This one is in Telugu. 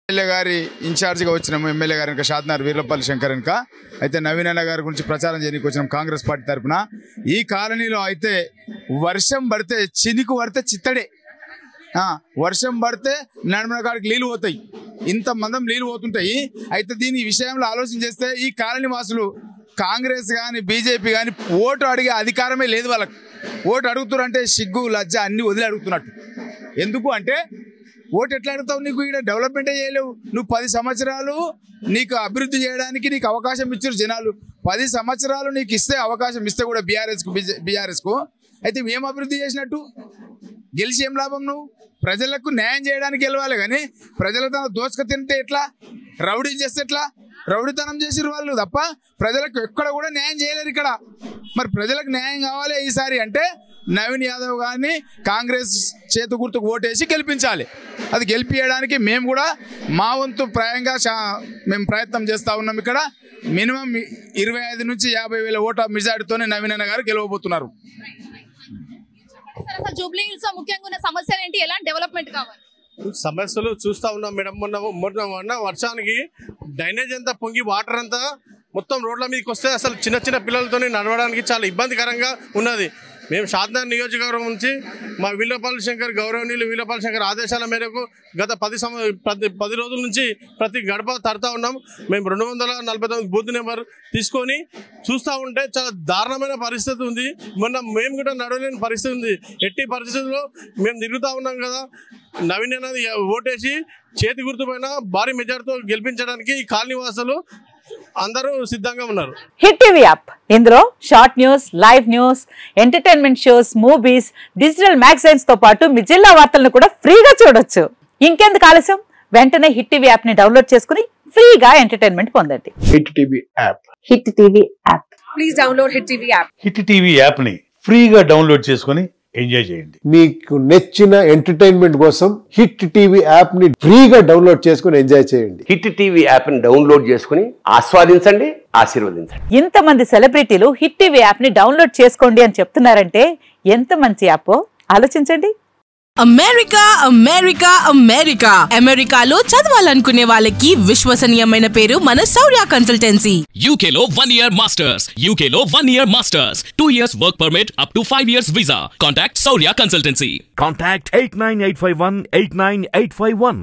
ఎమ్మెల్యే గారి ఇన్ఛార్జిగా వచ్చినాము ఎమ్మెల్యే గారు ఇంకా షాద్నార్ వీర్లపల్లి శంకర్ ఇంకా అయితే నవీన్ అన్న గారి గురించి ప్రచారం చేయడానికి వచ్చినాం కాంగ్రెస్ పార్టీ తరఫున. ఈ కాలనీలో అయితే వర్షం పడితే చినుకు పడితే చిత్తడే, వర్షం పడితే నడుమల కాడికి నీళ్ళు పోతాయి, ఇంత మందం నీళ్ళు పోతుంటాయి. అయితే దీని విషయంలో ఆలోచన చేస్తే ఈ కాలనీ వాసులు కాంగ్రెస్ కానీ బీజేపీ కానీ ఓటు అడిగే అధికారమే లేదు వాళ్ళకి. ఓటు అడుగుతారంటే సిగ్గు లజ్జ అన్ని వదిలి అడుగుతున్నట్టు. ఎందుకు అంటే ఓటు ఎట్లా అడుగుతావు? నీకు ఇక్కడ డెవలప్మెంటే చేయలేవు. నువ్వు 10 సంవత్సరాలు నీకు అభివృద్ధి చేయడానికి నీకు అవకాశం ఇచ్చారు జనాలు. 10 సంవత్సరాలు నీకు ఇస్తే అవకాశం ఇస్తే కూడా బీఆర్ఎస్కు అయితే ఏం అభివృద్ధి చేసినట్టు? గెలిచి ఏం లాభం? నువ్వు ప్రజలకు న్యాయం చేయడానికి గెలవాలి కానీ ప్రజలతో దోచుక తింటే ఎట్లా? రౌడీ చేస్తే ఎట్లా? రౌడీతనం చేసిరు వాళ్ళు తప్ప ప్రజలకు ఎక్కడ కూడా న్యాయం చేయలేరు ఇక్కడ. మరి ప్రజలకు న్యాయం కావాలి ఈసారి అంటే నవీన్ యాదవ్ గారిని కాంగ్రెస్ చేతు గుర్తుకు ఓటేసి గెలిపించాలి. అది గెలిపించడానికి మేము కూడా మా వంతు ప్రాయంగా మేము ప్రయత్నం చేస్తూ ఉన్నాం. ఇక్కడ మినిమం 25 నుంచి 50,000 ఓట్ల మెజార్టీతోనే నవీన్ అన్న గారు గెలవబోతున్నారు. జూబ్లీ హిల్స్ ముఖ్యంగా ఉన్న సమస్యలు ఏంటి? ఎలాంటి డెవలప్మెంట్ కావాలి? సమస్యలు చూస్తూ ఉన్నాం మేడం. మొన్న వర్షానికి డ్రైనేజ్ అంతా పొంగి వాటర్ అంతా మొత్తం రోడ్ల మీదకి వస్తే అసలు చిన్న చిన్న పిల్లలతో నడవడానికి చాలా ఇబ్బందికరంగా ఉన్నది. మేము షాద్నార్ నియోజకవర్గం నుంచి మా వీర్లపల్లి శంకర్ గౌరవనీయులు వీర్లపల్లి శంకర్ ఆదేశాల మేరకు గత 10 రోజుల నుంచి ప్రతి గడప తడతా ఉన్నాం. మేము 249 బూత్ నెంబర్ తీసుకొని చూస్తూ ఉంటే చాలా దారుణమైన పరిస్థితి ఉంది. మొన్న మేము కూడా నడవలేని పరిస్థితి ఉంది. ఎట్టి పరిస్థితుల్లో మేము తిరుగుతూ ఉన్నాం కదా. నవీన్ అనేది ఓటేసి చేతి గుర్తుపైన భారీ మెజార్టీతో గెలిపించడానికి ఈ కాలనీ వాసులు అందరూ సిద్ధంగా ఉన్నారు. హిట్ టీవీ యాప్, ఇందులో short news, live news, entertainment shows, movies, digital magazines తో పాటు మీ జిల్లా వార్తలను కూడా ఫ్రీగా చూడొచ్చు. ఇంకెందుకు ఆలస్యం? వెంటనే హిట్ టీవీ యాప్ ని డౌన్లోడ్ చేసుకుని ఫ్రీగా ఎంటర్టైన్మెంట్ పొందండి. Hit TV app. Hit TV app. Please download hit TV app. Hit TV app ని ఫ్రీగా డౌన్లోడ్ చేసుకుని ఎంజాయ్ చేయండి. మీకు నచ్చిన ఎంటర్టైన్మెంట్ కోసం హిట్ టీవీ యాప్ ని ఫ్రీగా డౌన్లోడ్ చేసుకుని ఎంజాయ్ చేయండి. హిట్ టీవీ యాప్ ని డౌన్లోడ్ చేసుకుని ఆస్వాదించండి, ఆశీర్వదించండి. ఇంతమంది సెలబ్రిటీలు హిట్ టీవీ యాప్ ని డౌన్లోడ్ చేసుకోండి అని చెప్తున్నారంటే ఎంత మంచి యాప్ ఆలోచించండి. అమెరికా అమెరికా అమెరికా అమెరికాలో చదవాలనుకునే వాళ్ళకి విశ్వసనీయమైన పేరు మన శౌర్య కన్సల్టెన్సీ. UK లో 1 year masters, UK లో 1 year masters, 2 years work permit up to 5 years visa. Contact Shaurya Consultancy. Contact 89851 89851.